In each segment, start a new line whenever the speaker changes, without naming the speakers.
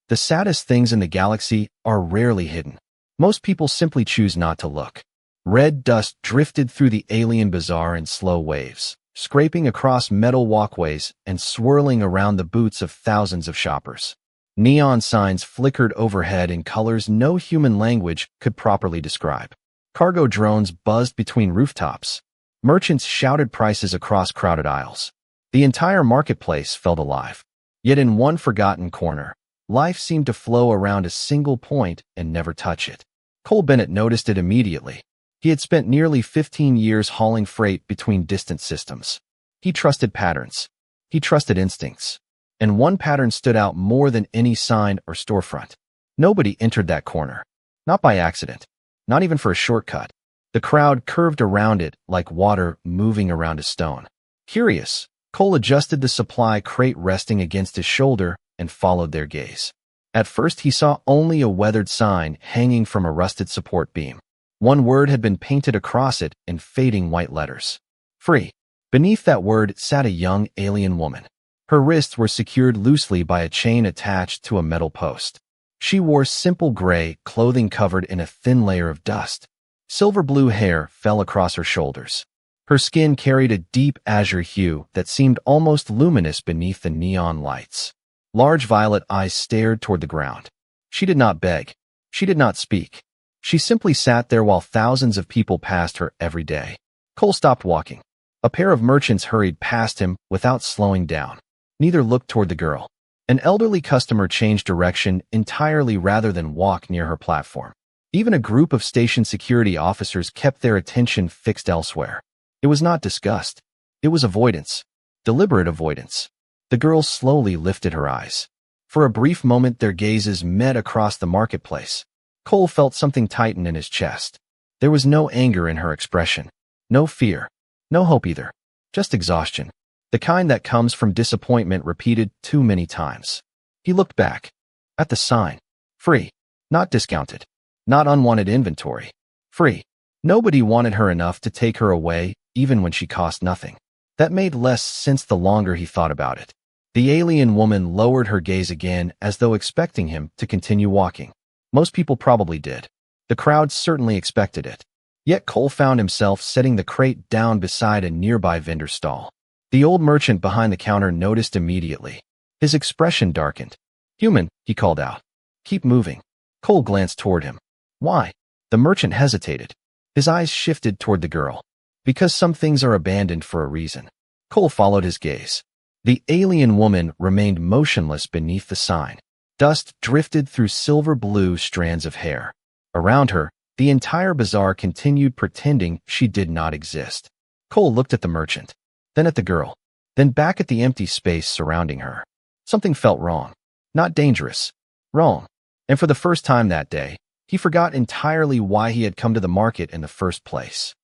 The saddest things in the galaxy are rarely hidden. Most people simply choose not to look. Red dust drifted through the alien bazaar in slow waves, scraping across metal walkways and swirling around the boots of thousands of shoppers. Neon signs flickered overhead in colors no human language could properly describe. Cargo drones buzzed between rooftops. Merchants shouted prices across crowded aisles. The entire marketplace felt alive. Yet in one forgotten corner, life seemed to flow around a single point and never touch it. Cole Bennett noticed it immediately. He had spent nearly 15 years hauling freight between distant systems. He trusted patterns. He trusted instincts. And one pattern stood out more than any sign or storefront. Nobody entered that corner. Not by accident. Not even for a shortcut. The crowd curved around it like water moving around a stone. Curious, Cole adjusted the supply crate resting against his shoulder and followed their gaze. At first he saw only a weathered sign hanging from a rusted support beam. One word had been painted across it in fading white letters. Free. Beneath that word sat a young alien woman. Her wrists were secured loosely by a chain attached to a metal post. She wore simple gray clothing covered in a thin layer of dust. Silver blue hair fell across her shoulders. Her skin carried a deep azure hue that seemed almost luminous beneath the neon lights. Large violet eyes stared toward the ground. She did not beg. She did not speak. She simply sat there while thousands of people passed her every day. Cole stopped walking. A pair of merchants hurried past him without slowing down. Neither looked toward the girl. An elderly customer changed direction entirely rather than walk near her platform. Even a group of station security officers kept their attention fixed elsewhere. It was not disgust. It was avoidance. Deliberate avoidance. The girl slowly lifted her eyes. For a brief moment their gazes met across the marketplace. Cole felt something tighten in his chest. There was no anger in her expression. No fear. No hope either. Just exhaustion. The kind that comes from disappointment repeated too many times. He looked back. At the sign. Free. Not discounted. Not unwanted inventory. Free. Nobody wanted her enough to take her away, even when she cost nothing. That made less sense the longer he thought about it. The alien woman lowered her gaze again as though expecting him to continue walking. Most people probably did. The crowd certainly expected it. Yet Cole found himself setting the crate down beside a nearby vendor stall. The old merchant behind the counter noticed immediately. His expression darkened. Human, he called out. Keep moving. Cole glanced toward him. Why? The merchant hesitated. His eyes shifted toward the girl. Because some things are abandoned for a reason. Cole followed his gaze. The alien woman remained motionless beneath the sign. Dust drifted through silver blue strands of hair. Around her, the entire bazaar continued pretending she did not exist. Cole looked at the merchant. Then at the girl, then back at the empty space surrounding her. Something felt wrong. Not dangerous. Wrong. And for the first time that day, he forgot entirely why he had come to the market in the first place.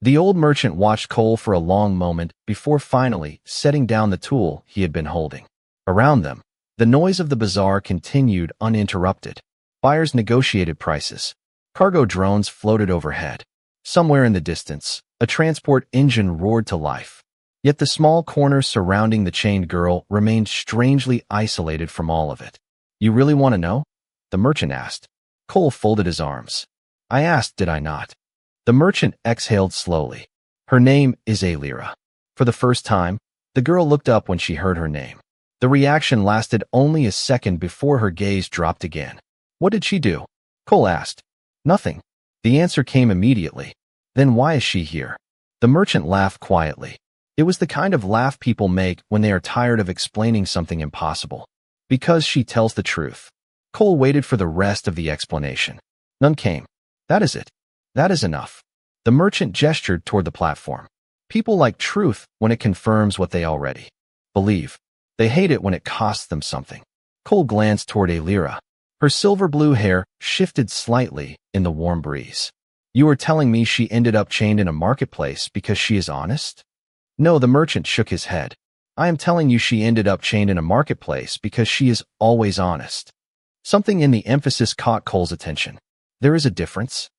The old merchant watched Cole for a long moment before finally setting down the tool he had been holding. Around them, the noise of the bazaar continued uninterrupted. Buyers negotiated prices. Cargo drones floated overhead. Somewhere in the distance, a transport engine roared to life. Yet the small corner surrounding the chained girl remained strangely isolated from all of it. You really want to know? The merchant asked. Cole folded his arms. I asked, did I not? The merchant exhaled slowly. Her name is Alira. For the first time, the girl looked up when she heard her name. The reaction lasted only a second before her gaze dropped again. What did she do? Cole asked. Nothing. The answer came immediately. Then why is she here? The merchant laughed quietly. It was the kind of laugh people make when they are tired of explaining something impossible. Because she tells the truth. Cole waited for the rest of the explanation. None came. That is it. That is enough. The merchant gestured toward the platform. People like truth when it confirms what they already believe. They hate it when it costs them something. Cole glanced toward Alira. Her silver blue hair shifted slightly in the warm breeze. You are telling me she ended up chained in a marketplace because she is honest? No, the merchant shook his head. I am telling you she ended up chained in a marketplace because she is always honest. Something in the emphasis caught Cole's attention. There is a difference.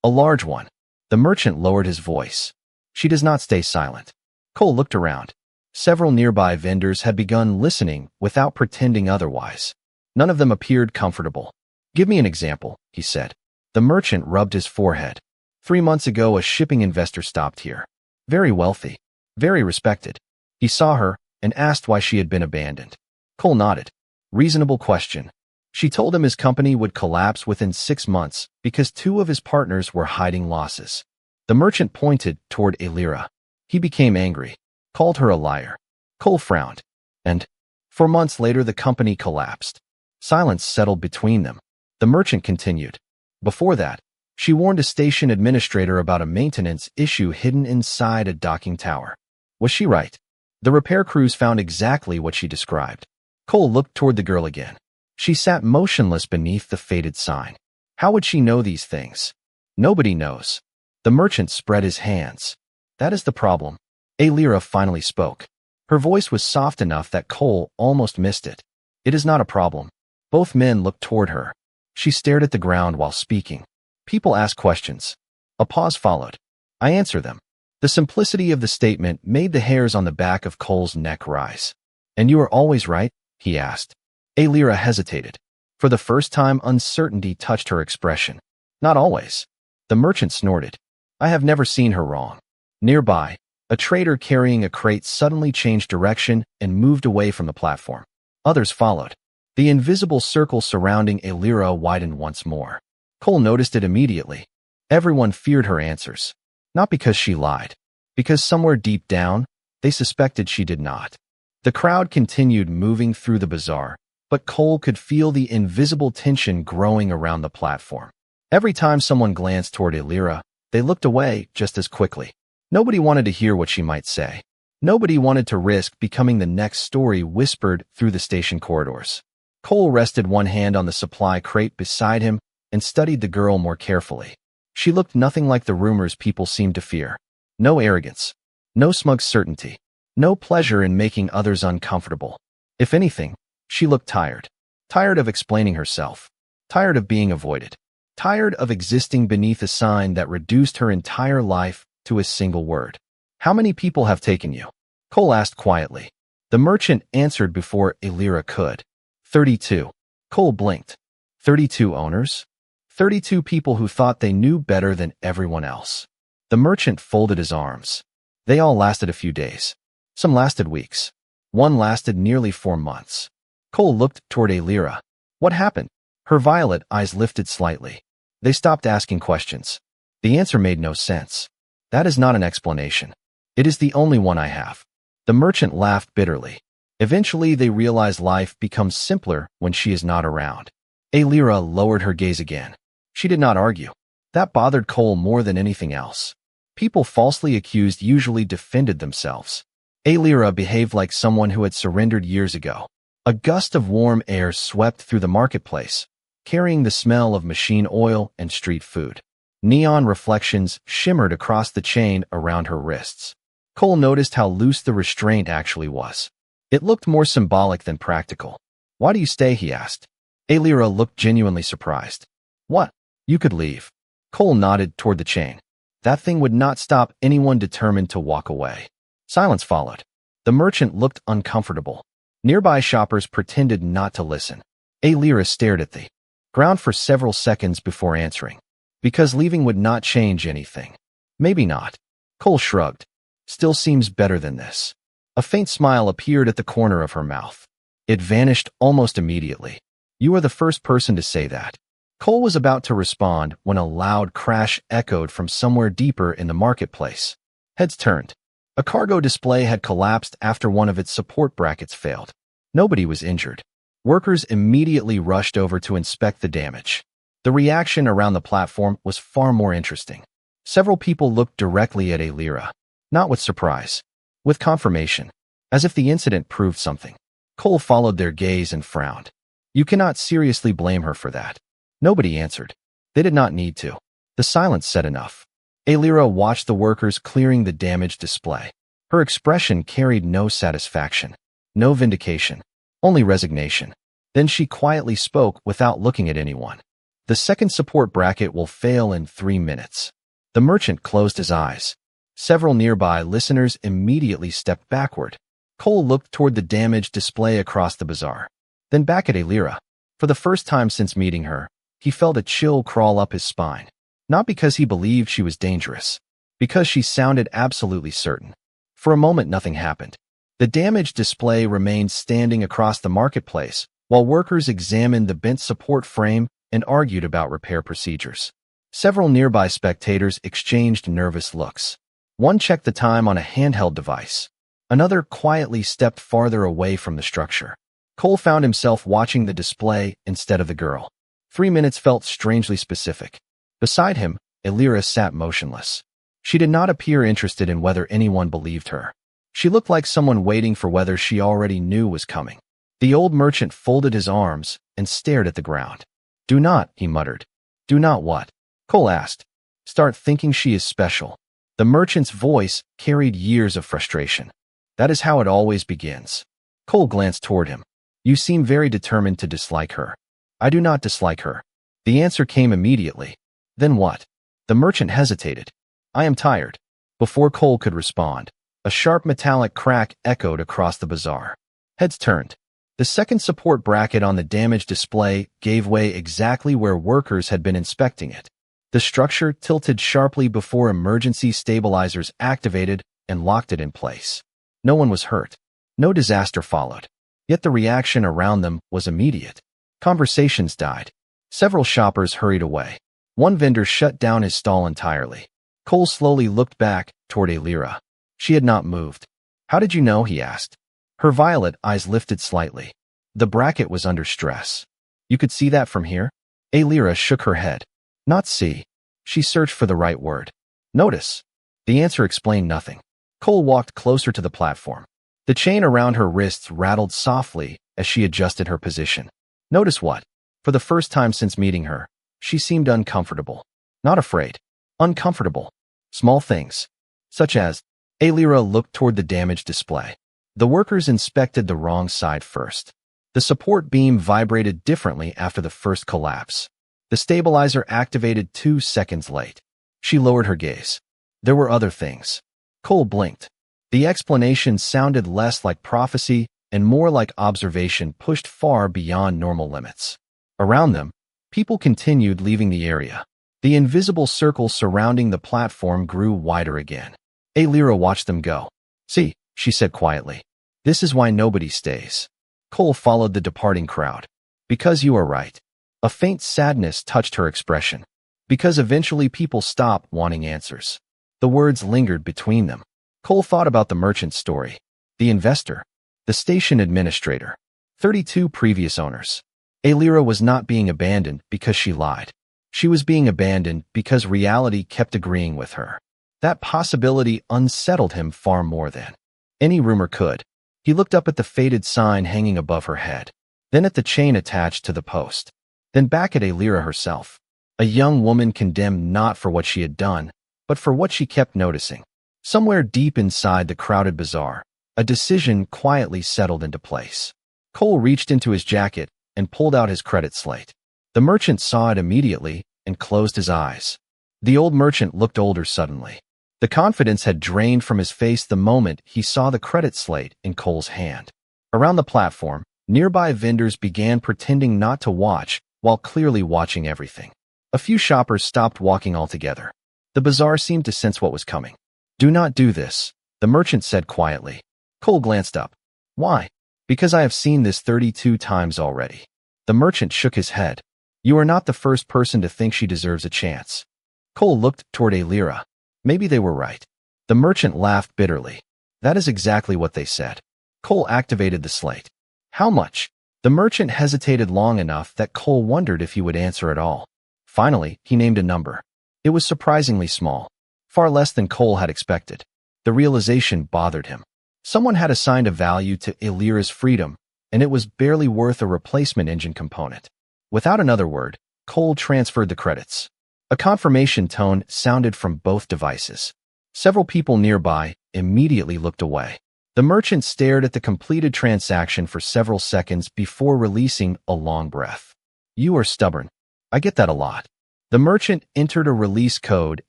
A large one. The merchant lowered his voice. She does not stay silent. Cole looked around. Several nearby vendors had begun listening without pretending otherwise. None of them appeared comfortable. Give me an example, he said. The merchant rubbed his forehead. 3 months ago, a shipping investor stopped here. Very wealthy. Very respected. He saw her and asked why she had been abandoned. Cole nodded. Reasonable question. She told him his company would collapse within 6 months because 2 of his partners were hiding losses. The merchant pointed toward Elira. He became angry, called her a liar. Cole frowned. And 4 months later, the company collapsed. Silence settled between them. The merchant continued. Before that, she warned a station administrator about a maintenance issue hidden inside a docking tower. Was she right? The repair crews found exactly what she described. Cole looked toward the girl again. She sat motionless beneath the faded sign. How would she know these things? Nobody knows. The merchant spread his hands. That is the problem. Elira finally spoke. Her voice was soft enough that Cole almost missed it. It is not a problem. Both men looked toward her. She stared at the ground while speaking. People ask questions. A pause followed. I answer them. The simplicity of the statement made the hairs on the back of Cole's neck rise. And you are always right? He asked. Elira hesitated. For the first time, uncertainty touched her expression. Not always. The merchant snorted. I have never seen her wrong. Nearby, a trader carrying a crate suddenly changed direction and moved away from the platform. Others followed. The invisible circle surrounding Elira widened once more. Cole noticed it immediately. Everyone feared her answers. Not because she lied. Because somewhere deep down, they suspected she did not. The crowd continued moving through the bazaar, but Cole could feel the invisible tension growing around the platform. Every time someone glanced toward Elira, they looked away just as quickly. Nobody wanted to hear what she might say. Nobody wanted to risk becoming the next story whispered through the station corridors. Cole rested one hand on the supply crate beside him and studied the girl more carefully. She looked nothing like the rumors people seemed to fear. No arrogance. No smug certainty. No pleasure in making others uncomfortable. If anything, she looked tired. Tired of explaining herself. Tired of being avoided. Tired of existing beneath a sign that reduced her entire life to a single word. How many people have taken you? Cole asked quietly. The merchant answered before Elira could. 32. Cole blinked. 32 owners? 32 people who thought they knew better than everyone else. The merchant folded his arms. They all lasted a few days. Some lasted weeks. One lasted nearly 4 months. Cole looked toward Elira. What happened? Her violet eyes lifted slightly. They stopped asking questions. The answer made no sense. That is not an explanation. It is the only one I have. The merchant laughed bitterly. Eventually, they realized life becomes simpler when she is not around. Elira lowered her gaze again. She did not argue. That bothered Cole more than anything else. People falsely accused usually defended themselves. Elira behaved like someone who had surrendered years ago. A gust of warm air swept through the marketplace, carrying the smell of machine oil and street food. Neon reflections shimmered across the chain around her wrists. Cole noticed how loose the restraint actually was. It looked more symbolic than practical. Why do you stay? He asked. Elira looked genuinely surprised. What? You could leave. Cole nodded toward the chain. That thing would not stop anyone determined to walk away. Silence followed. The merchant looked uncomfortable. Nearby shoppers pretended not to listen. Elira stared at the ground for several seconds before answering. Because leaving would not change anything. Maybe not. Cole shrugged. Still seems better than this. A faint smile appeared at the corner of her mouth. It vanished almost immediately. You are the first person to say that. Cole was about to respond when a loud crash echoed from somewhere deeper in the marketplace. Heads turned. A cargo display had collapsed after one of its support brackets failed. Nobody was injured. Workers immediately rushed over to inspect the damage. The reaction around the platform was far more interesting. Several people looked directly at Elira, not with surprise, with confirmation, as if the incident proved something. Cole followed their gaze and frowned. You cannot seriously blame her for that. Nobody answered. They did not need to. The silence said enough. Elira watched the workers clearing the damaged display. Her expression carried no satisfaction, no vindication, only resignation. Then she quietly spoke without looking at anyone. The second support bracket will fail in 3 minutes. The merchant closed his eyes. Several nearby listeners immediately stepped backward. Cole looked toward the damaged display across the bazaar, then back at Elira. For the first time since meeting her, he felt a chill crawl up his spine. Not because he believed she was dangerous, because she sounded absolutely certain. For a moment, nothing happened. The damaged display remained standing across the marketplace, while workers examined the bent support frame and argued about repair procedures. Several nearby spectators exchanged nervous looks. One checked the time on a handheld device. Another quietly stepped farther away from the structure. Cole found himself watching the display instead of the girl. 3 minutes felt strangely specific. Beside him, Elira sat motionless. She did not appear interested in whether anyone believed her. She looked like someone waiting for whether she already knew was coming. The old merchant folded his arms and stared at the ground. "Do not," he muttered. "Do not what?" Cole asked. "Start thinking she is special." The merchant's voice carried years of frustration. "That is how it always begins." Cole glanced toward him. "You seem very determined to dislike her." "I do not dislike her." The answer came immediately. "Then what?" The merchant hesitated. "I am tired." Before Cole could respond, a sharp metallic crack echoed across the bazaar. Heads turned. The second support bracket on the damaged display gave way exactly where workers had been inspecting it. The structure tilted sharply before emergency stabilizers activated and locked it in place. No one was hurt. No disaster followed. Yet the reaction around them was immediate. Conversations died. Several shoppers hurried away. One vendor shut down his stall entirely. Cole slowly looked back toward Elira. She had not moved. "How did you know?" he asked. Her violet eyes lifted slightly. The bracket was under stress. "You could see that from here?" Elira shook her head. "Not see." She searched for the right word. "Notice." The answer explained nothing. Cole walked closer to the platform. The chain around her wrists rattled softly as she adjusted her position. Notice what? For the first time since meeting her, she seemed uncomfortable. Not afraid. Uncomfortable. Small things. Such as, Elira looked toward the damaged display. The workers inspected the wrong side first. The support beam vibrated differently after the first collapse. The stabilizer activated 2 seconds late. She lowered her gaze. There were other things. Cole blinked. The explanation sounded less like prophecy and more like observation pushed far beyond normal limits. Around them, people continued leaving the area. The invisible circle surrounding the platform grew wider again. Elira watched them go. "See," she said quietly. "This is why nobody stays." Cole followed the departing crowd. "Because you are right." A faint sadness touched her expression. "Because eventually people stop wanting answers." The words lingered between them. Cole thought about the merchant's story. The investor. The station administrator. 32 previous owners. Elira was not being abandoned because she lied. She was being abandoned because reality kept agreeing with her. That possibility unsettled him far more than any rumor could. He looked up at the faded sign hanging above her head, then at the chain attached to the post, then back at Elira herself, a young woman condemned not for what she had done, but for what she kept noticing. Somewhere deep inside the crowded bazaar, a decision quietly settled into place. Cole reached into his jacket and pulled out his credit slate. The merchant saw it immediately and closed his eyes. The old merchant looked older suddenly. The confidence had drained from his face the moment he saw the credit slate in Cole's hand. Around the platform, nearby vendors began pretending not to watch while clearly watching everything. A few shoppers stopped walking altogether. The bazaar seemed to sense what was coming. "Do not do this," the merchant said quietly. Cole glanced up. "Why?" "Because I have seen this 32 times already." The merchant shook his head. "You are not the first person to think she deserves a chance." Cole looked toward Elira. Maybe they were right. The merchant laughed bitterly. "That is exactly what they said." Cole activated the slate. "How much?" The merchant hesitated long enough that Cole wondered if he would answer at all. Finally, he named a number. It was surprisingly small, far less than Cole had expected. The realization bothered him. Someone had assigned a value to Elira's freedom, and it was barely worth a replacement engine component. Without another word, Cole transferred the credits. A confirmation tone sounded from both devices. Several people nearby immediately looked away. The merchant stared at the completed transaction for several seconds before releasing a long breath. "You are stubborn." "I get that a lot." The merchant entered a release code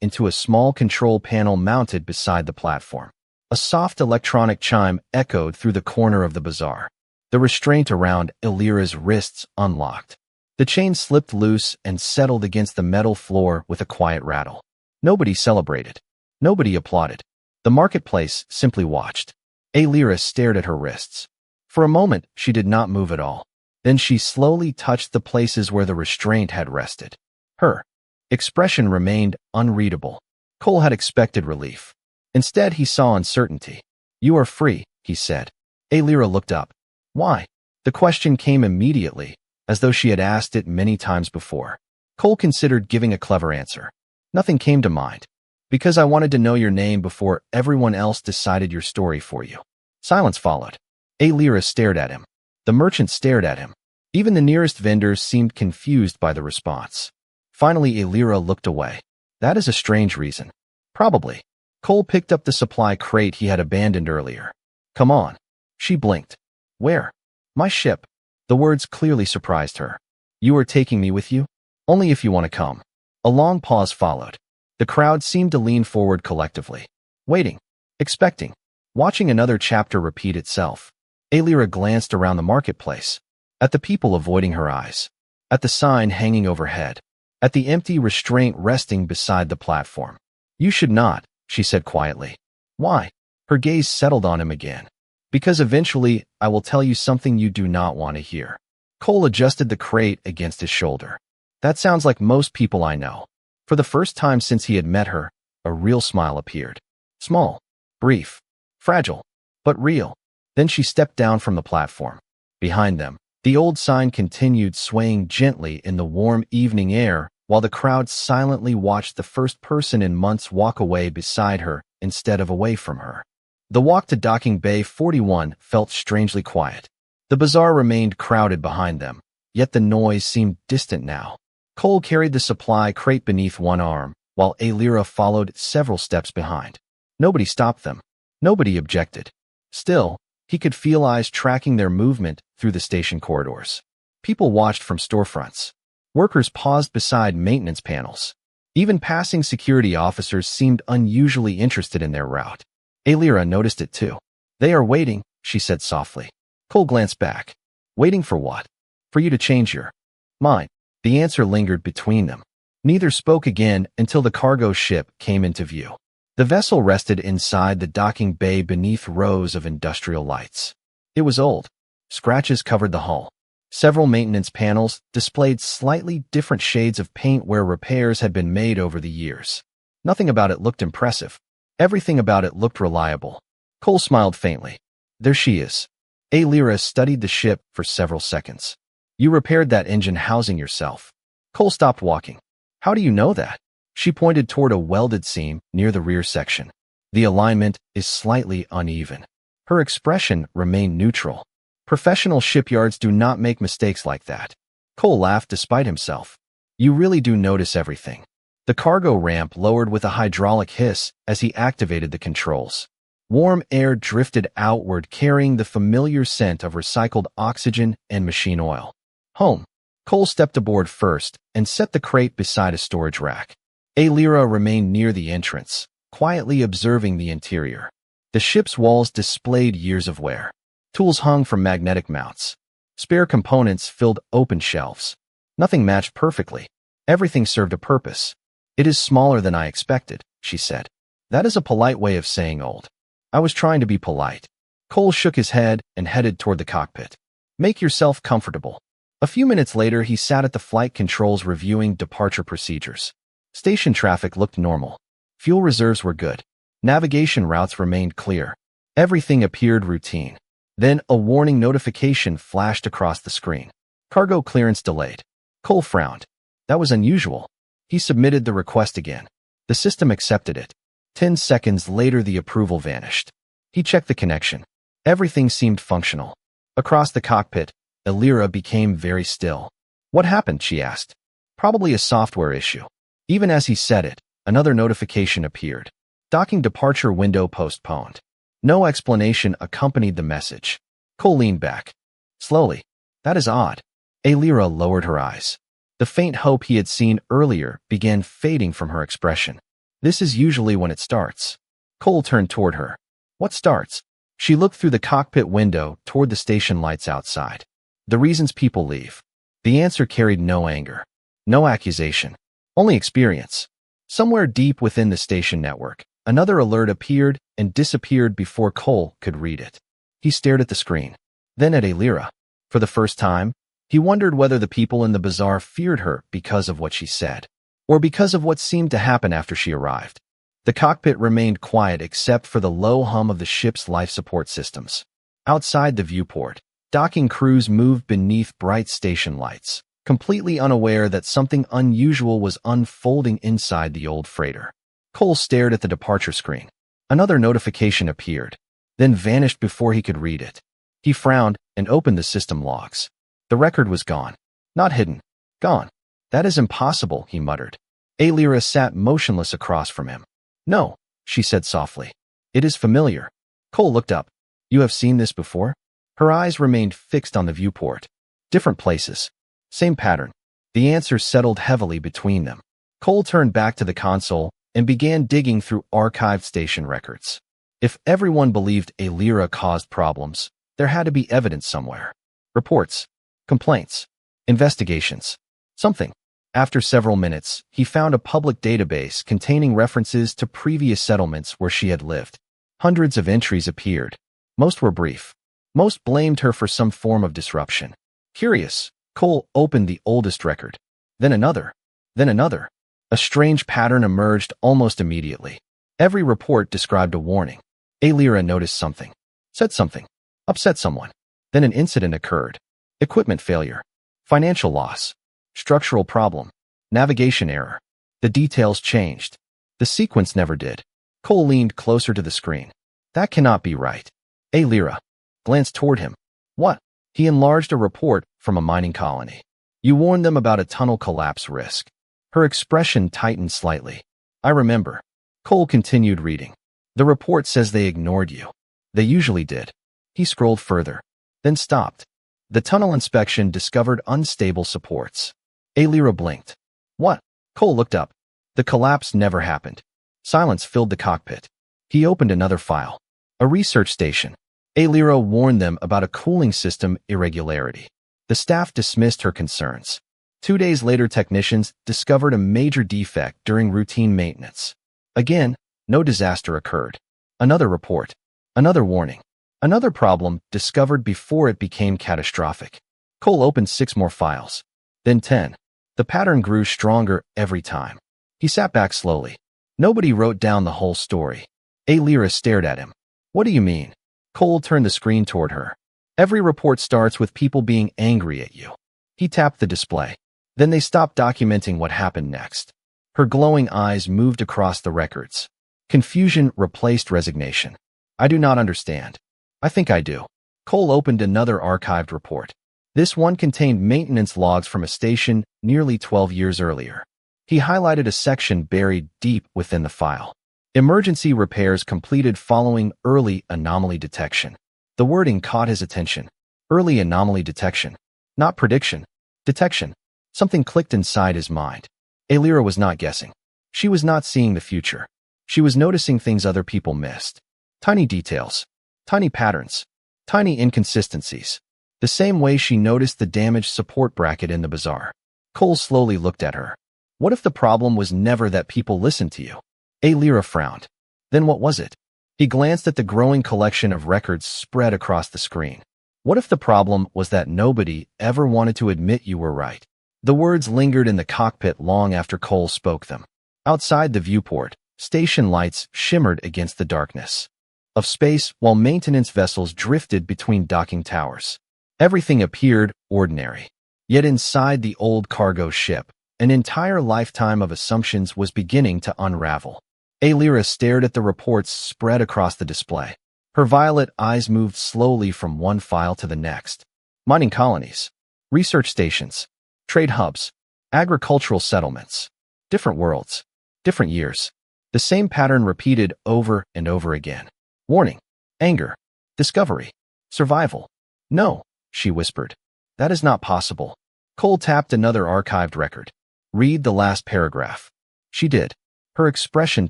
into a small control panel mounted beside the platform. A soft electronic chime echoed through the corner of the bazaar. The restraint around Elira's wrists unlocked. The chain slipped loose and settled against the metal floor with a quiet rattle. Nobody celebrated. Nobody applauded. The marketplace simply watched. Alira stared at her wrists. For a moment, she did not move at all. Then she slowly touched the places where the restraint had rested. Her expression remained unreadable. Cole had expected relief. Instead, he saw uncertainty. "You are free," he said. Alira looked up. "Why?" The question came immediately, as though she had asked it many times before. Cole considered giving a clever answer. Nothing came to mind. "Because I wanted to know your name before everyone else decided your story for you." Silence followed. Alira stared at him. The merchant stared at him. Even the nearest vendors seemed confused by the response. Finally, Alira looked away. "That is a strange reason." "Probably." Cole picked up the supply crate he had abandoned earlier. "Come on." She blinked. "Where?" "My ship." The words clearly surprised her. "You are taking me with you?" "Only if you want to come." A long pause followed. The crowd seemed to lean forward collectively. Waiting. Expecting. Watching another chapter repeat itself. Alira glanced around the marketplace. At the people avoiding her eyes. At the sign hanging overhead. At the empty restraint resting beside the platform. "You should not," she said quietly. "Why?" Her gaze settled on him again. "Because eventually, I will tell you something you do not want to hear." Cole adjusted the crate against his shoulder. "That sounds like most people I know." For the first time since he had met her, a real smile appeared. Small, brief, fragile, but real. Then she stepped down from the platform. Behind them, the old sign continued swaying gently in the warm evening air, while the crowd silently watched the first person in months walk away beside her instead of away from her. The walk to Docking Bay 41 felt strangely quiet. The bazaar remained crowded behind them, yet the noise seemed distant now. Cole carried the supply crate beneath one arm, while Alira followed several steps behind. Nobody stopped them. Nobody objected. Still, he could feel eyes tracking their movement through the station corridors. People watched from storefronts. Workers paused beside maintenance panels. Even passing security officers seemed unusually interested in their route. Alira noticed it too. "They are waiting," she said softly. Cole glanced back. "Waiting for what?" "For you to change your mind." The answer lingered between them. Neither spoke again until the cargo ship came into view. The vessel rested inside the docking bay beneath rows of industrial lights. It was old. Scratches covered the hull. Several maintenance panels displayed slightly different shades of paint where repairs had been made over the years. Nothing about it looked impressive. Everything about it looked reliable. Cole smiled faintly. "There she is." Alira studied the ship for several seconds. "You repaired that engine housing yourself." Cole stopped walking. "How do you know that?" She pointed toward a welded seam near the rear section. "The alignment is slightly uneven." Her expression remained neutral. "Professional shipyards do not make mistakes like that." Cole laughed despite himself. "You really do notice everything." The cargo ramp lowered with a hydraulic hiss as he activated the controls. Warm air drifted outward, carrying the familiar scent of recycled oxygen and machine oil. Home. Cole stepped aboard first and set the crate beside a storage rack. Alira remained near the entrance, quietly observing the interior. The ship's walls displayed years of wear. Tools hung from magnetic mounts. Spare components filled open shelves. Nothing matched perfectly. Everything served a purpose. "It is smaller than I expected," she said. "That is a polite way of saying old." "I was trying to be polite." Cole shook his head and headed toward the cockpit. "Make yourself comfortable." A few minutes later, he sat at the flight controls reviewing departure procedures. Station traffic looked normal. Fuel reserves were good. Navigation routes remained clear. Everything appeared routine. Then a warning notification flashed across the screen. "Cargo clearance delayed." Cole frowned. That was unusual. He submitted the request again. The system accepted it. 10 seconds later, the approval vanished. He checked the connection. Everything seemed functional. Across the cockpit, Alira became very still. "What happened?" she asked. "Probably a software issue." Even as he said it, another notification appeared. "Docking departure window postponed." No explanation accompanied the message. Cole leaned back. Slowly. "That is odd." Alira lowered her eyes. The faint hope he had seen earlier began fading from her expression. "This is usually when it starts." Cole turned toward her. "What starts?" She looked through the cockpit window toward the station lights outside. "The reasons people leave." The answer carried no anger, no accusation, only experience. Somewhere deep within the station network, another alert appeared and disappeared before Cole could read it. He stared at the screen, then at Alira. For the first time, he wondered whether the people in the bazaar feared her because of what she said, or because of what seemed to happen after she arrived. The cockpit remained quiet except for the low hum of the ship's life support systems. Outside the viewport, docking crews moved beneath bright station lights, completely unaware that something unusual was unfolding inside the old freighter. Cole stared at the departure screen. Another notification appeared, then vanished before he could read it. He frowned and opened the system logs. The record was gone. Not hidden. Gone. That is impossible, he muttered. Alira sat motionless across from him. No, she said softly. It is familiar. Cole looked up. You have seen this before? Her eyes remained fixed on the viewport. Different places. Same pattern. The answers settled heavily between them. Cole turned back to the console and began digging through archived station records. If everyone believed Alira caused problems, there had to be evidence somewhere. Reports. Complaints. Investigations. Something. After several minutes, he found a public database containing references to previous settlements where she had lived. Hundreds of entries appeared. Most were brief. Most blamed her for some form of disruption. Curious, Cole opened the oldest record. Then another. Then another. A strange pattern emerged almost immediately. Every report described a warning. Alira noticed something. Said something. Upset someone. Then an incident occurred. Equipment failure. Financial loss. Structural problem. Navigation error. The details changed. The sequence never did. Cole leaned closer to the screen. That cannot be right. Alira glanced toward him. What? He enlarged a report from a mining colony. You warned them about a tunnel collapse risk. Her expression tightened slightly. I remember. Cole continued reading. The report says they ignored you. They usually did. He scrolled further, then stopped. The tunnel inspection discovered unstable supports. Alira blinked. What? Cole looked up. The collapse never happened. Silence filled the cockpit. He opened another file. A research station. Alira warned them about a cooling system irregularity. The staff dismissed her concerns. 2 days later, technicians discovered a major defect during routine maintenance. Again, no disaster occurred. Another report. Another warning. Another problem discovered before it became catastrophic. Cole opened 6 more files. Then 10. The pattern grew stronger every time. He sat back slowly. Nobody wrote down the whole story. Alira stared at him. What do you mean? Cole turned the screen toward her. Every report starts with people being angry at you. He tapped the display. Then they stopped documenting what happened next. Her glowing eyes moved across the records. Confusion replaced resignation. I do not understand. I think I do. Cole opened another archived report. This one contained maintenance logs from a station nearly 12 years earlier. He highlighted a section buried deep within the file. Emergency repairs completed following early anomaly detection. The wording caught his attention. Early anomaly detection. Not prediction. Detection. Something clicked inside his mind. Alira was not guessing. She was not seeing the future. She was noticing things other people missed. Tiny details. Tiny patterns. Tiny inconsistencies. The same way she noticed the damaged support bracket in the bazaar. Cole slowly looked at her. What if the problem was never that people listened to you? Alira frowned. Then what was it? He glanced at the growing collection of records spread across the screen. What if the problem was that nobody ever wanted to admit you were right? The words lingered in the cockpit long after Cole spoke them. Outside the viewport, station lights shimmered against the darkness of space while maintenance vessels drifted between docking towers. Everything appeared ordinary. Yet inside the old cargo ship, an entire lifetime of assumptions was beginning to unravel. Alira stared at the reports spread across the display. Her violet eyes moved slowly from one file to the next. Mining colonies, research stations, trade hubs, agricultural settlements, different worlds, different years. The same pattern repeated over and over again. Warning, anger, discovery, survival. No, she whispered. That is not possible. Cole tapped another archived record. Read the last paragraph. She did. Her expression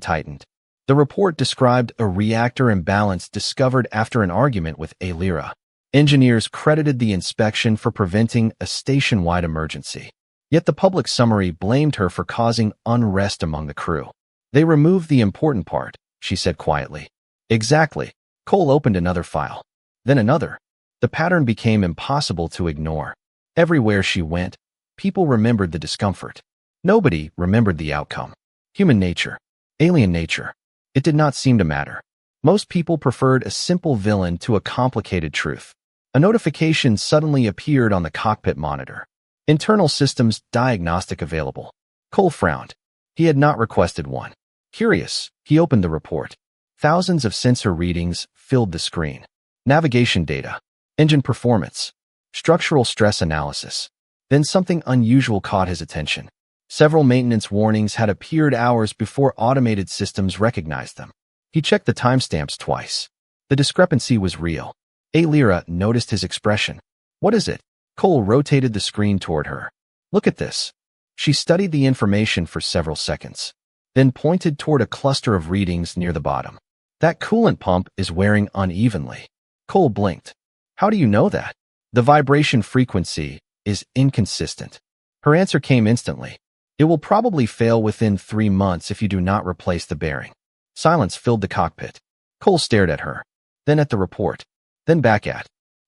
tightened. The report described a reactor imbalance discovered after an argument with Alira. Engineers credited the inspection for preventing a station-wide emergency. Yet the public summary blamed her for causing unrest among the crew. They removed the important part, she said quietly. Exactly. Cole opened another file. Then another. The pattern became impossible to ignore. Everywhere she went, people remembered the discomfort. Nobody remembered the outcome. Human nature. Alien nature. It did not seem to matter. Most people preferred a simple villain to a complicated truth. A notification suddenly appeared on the cockpit monitor. Internal systems diagnostic available. Cole frowned. He had not requested one. Curious, he opened the report. Thousands of sensor readings filled the screen. Navigation data. Engine performance. Structural stress analysis. Then something unusual caught his attention. Several maintenance warnings had appeared hours before automated systems recognized them. He checked the timestamps twice. The discrepancy was real. Alira noticed his expression. What is it? Cole rotated the screen toward her. Look at this. She studied the information for several seconds, then pointed toward a cluster of readings near the bottom. That coolant pump is wearing unevenly. Cole blinked. How do you know that? The vibration frequency is inconsistent. Her answer came instantly. It will probably fail within 3 months if you do not replace the bearing. Silence filled the cockpit. Cole stared at her, then at the report, then back at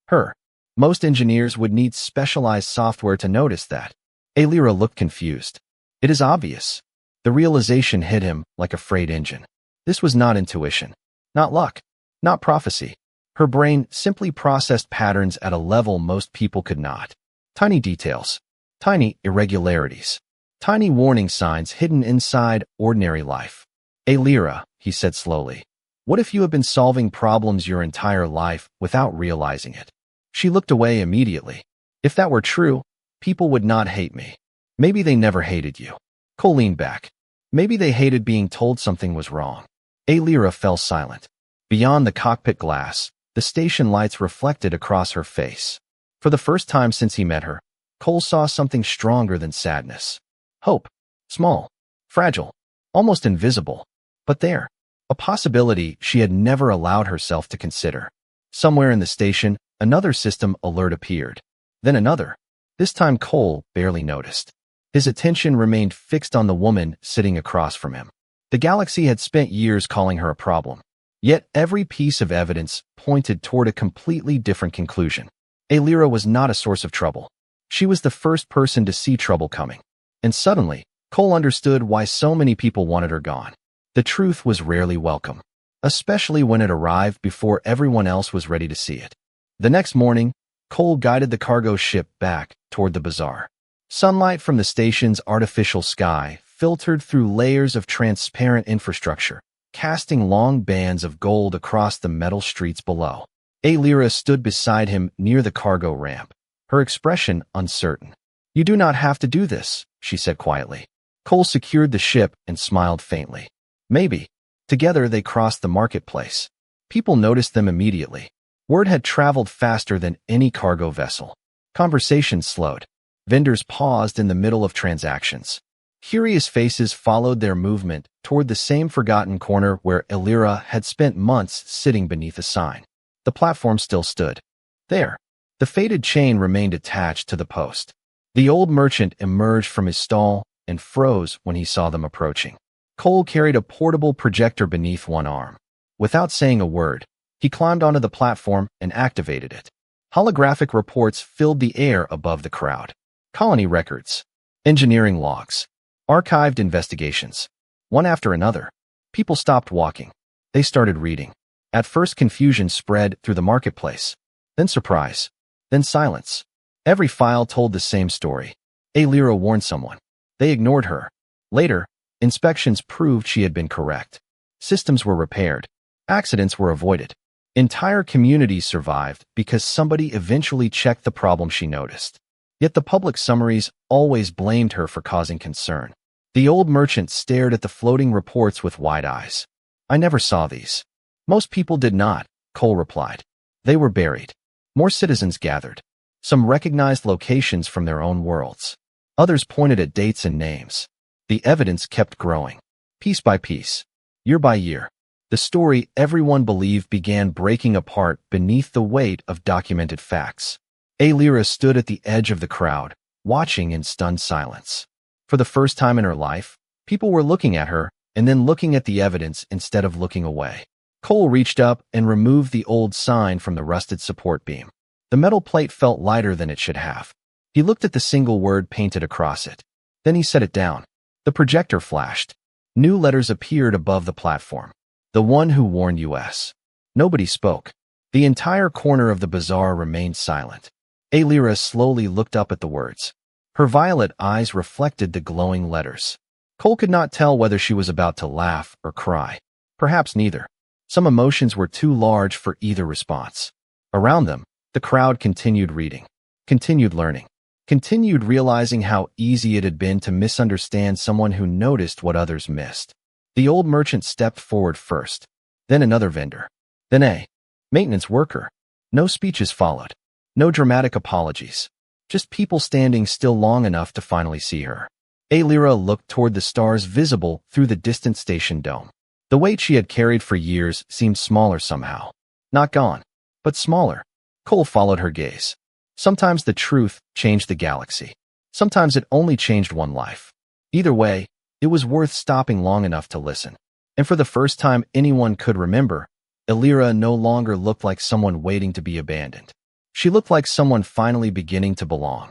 her. Most engineers would need specialized software to notice that. Alira looked confused. It is obvious. The realization hit him like a freight engine. This was not intuition, not luck, not prophecy. Her brain simply processed patterns at a level most people could not. Tiny details, tiny irregularities, tiny warning signs hidden inside ordinary life. Alira, he said slowly, what if you have been solving problems your entire life without realizing it? She looked away immediately. If that were true, people would not hate me. Maybe they never hated you. Cole leaned back. Maybe they hated being told something was wrong. Alira fell silent. Beyond the cockpit glass, the station lights reflected across her face. For the first time since he met her, Cole saw something stronger than sadness. Hope. Small. Fragile. Almost invisible. But there. A possibility she had never allowed herself to consider. Somewhere in the station, another system alert appeared. Then another. This time Cole barely noticed. His attention remained fixed on the woman sitting across from him. The galaxy had spent years calling her a problem. Yet every piece of evidence pointed toward a completely different conclusion. Alira was not a source of trouble. She was the first person to see trouble coming. And suddenly, Cole understood why so many people wanted her gone. The truth was rarely welcome, especially when it arrived before everyone else was ready to see it. The next morning, Cole guided the cargo ship back toward the bazaar. Sunlight from the station's artificial sky filtered through layers of transparent infrastructure, casting long bands of gold across the metal streets below. Alira stood beside him near the cargo ramp, her expression uncertain. You do not have to do this, she said quietly. Cole secured the ship and smiled faintly. Maybe. Together they crossed the marketplace. People noticed them immediately. Word had traveled faster than any cargo vessel. Conversations slowed. Vendors paused in the middle of transactions. Curious faces followed their movement toward the same forgotten corner where Alira had spent months sitting beneath a sign. The platform still stood. There. The faded chain remained attached to the post. The old merchant emerged from his stall and froze when he saw them approaching. Cole carried a portable projector beneath one arm. Without saying a word, he climbed onto the platform and activated it. Holographic reports filled the air above the crowd. Colony records, engineering logs, archived investigations. One after another, people stopped walking. They started reading. At first, confusion spread through the marketplace. Then surprise. Then silence. Every file told the same story. Alira warned someone. They ignored her. Later, inspections proved she had been correct. Systems were repaired. Accidents were avoided. Entire communities survived because somebody eventually checked the problem she noticed. Yet the public summaries always blamed her for causing concern. The old merchant stared at the floating reports with wide eyes. I never saw these. Most people did not, Cole replied. They were buried. More citizens gathered. Some recognized locations from their own worlds. Others pointed at dates and names. The evidence kept growing. Piece by piece. Year by year. The story everyone believed began breaking apart beneath the weight of documented facts. Alira stood at the edge of the crowd, watching in stunned silence. For the first time in her life, people were looking at her and then looking at the evidence instead of looking away. Cole reached up and removed the old sign from the rusted support beam. The metal plate felt lighter than it should have. He looked at the single word painted across it. Then he set it down. The projector flashed. New letters appeared above the platform. The one who warned us. Nobody spoke. The entire corner of the bazaar remained silent. Alira slowly looked up at the words. Her violet eyes reflected the glowing letters. Cole could not tell whether she was about to laugh or cry. Perhaps neither. Some emotions were too large for either response. Around them, the crowd continued reading, continued learning, continued realizing how easy it had been to misunderstand someone who noticed what others missed. The old merchant stepped forward first, then another vendor, then a maintenance worker. No speeches followed, no dramatic apologies, just people standing still long enough to finally see her. Alira looked toward the stars visible through the distant station dome. The weight she had carried for years seemed smaller somehow. Not gone, but smaller. Cole followed her gaze. Sometimes the truth changed the galaxy. Sometimes it only changed one life. Either way, it was worth stopping long enough to listen. And for the first time anyone could remember, Alira no longer looked like someone waiting to be abandoned. She looked like someone finally beginning to belong.